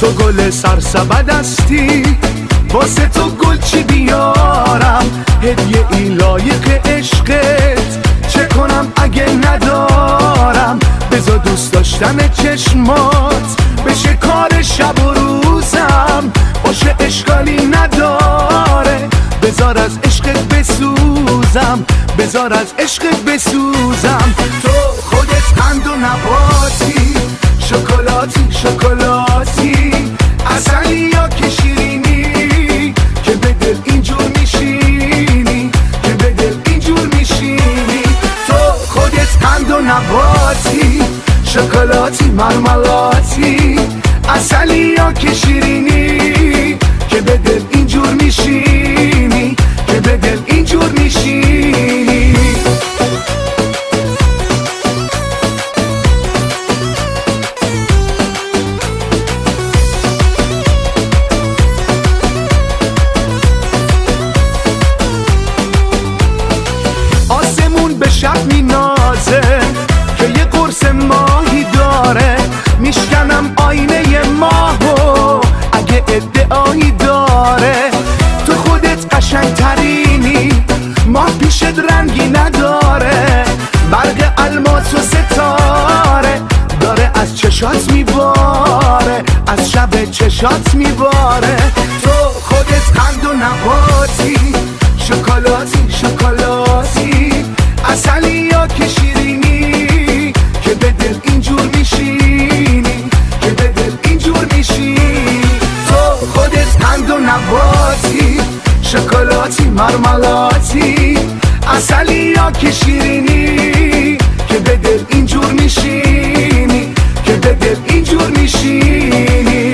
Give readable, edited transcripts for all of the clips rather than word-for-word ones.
تو گل سرسبد هستی، واسه تو گل چی بیارم؟ هدیه ای لایق عشقت، چه کنم اگه ندارم؟ بذار دوست داشتن چشمات بشه کار شب و روزم، باشه اشکالی نداره، بذار از عشقت بسوزم، بذار از عشقت بسوزم. تو خودت قند و نباتی، شکلاتی شکلاتی، عسلی یا که شیرینی، که به دل اینجور میشینی، که به دل اینجور میشینی. تو خودت قند و نباتی، شکلاتی مرملاتی، عسلی یا که شیرینی، که به دل اینجور میشینی، که به دل اینجور میشینی. آسمون به شب مینازه که یه قرص ماهی داره، میشکنم آینه ماهو اگه ادعایی داره. تو خودت قشنگ ترینی، ماه پیشت رنگی نداره، برق الماس و ستاره داره از چشات میباره، از شب چشات میباره. تو خودت قند و نباتی، شکلاتی شکلاتی، عسلی یا که شیرینی، که به دل اینجور میشینی، که به دل اینجور میشینی. تو خودت قند و نباتی، شکلاتی مرملاتی، عسلی یا که شیرینی، که به دل اینجور میشینی، که به دل اینجور میشینی.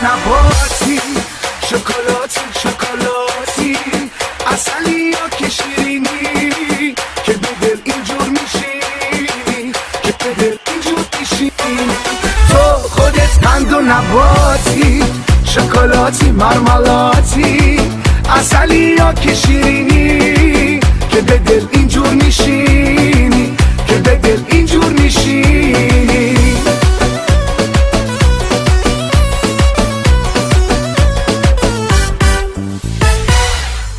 نباتی، شکلاتی شکلاتی، عسلی یا که شیرینی، که به دل اینجور میشینی، که به دل اینجور میشینی. تو خودت قند و نباتی، شکلاتی مرملاتی، عسلی یا که شیرینی، که به دل اینجور میشینی،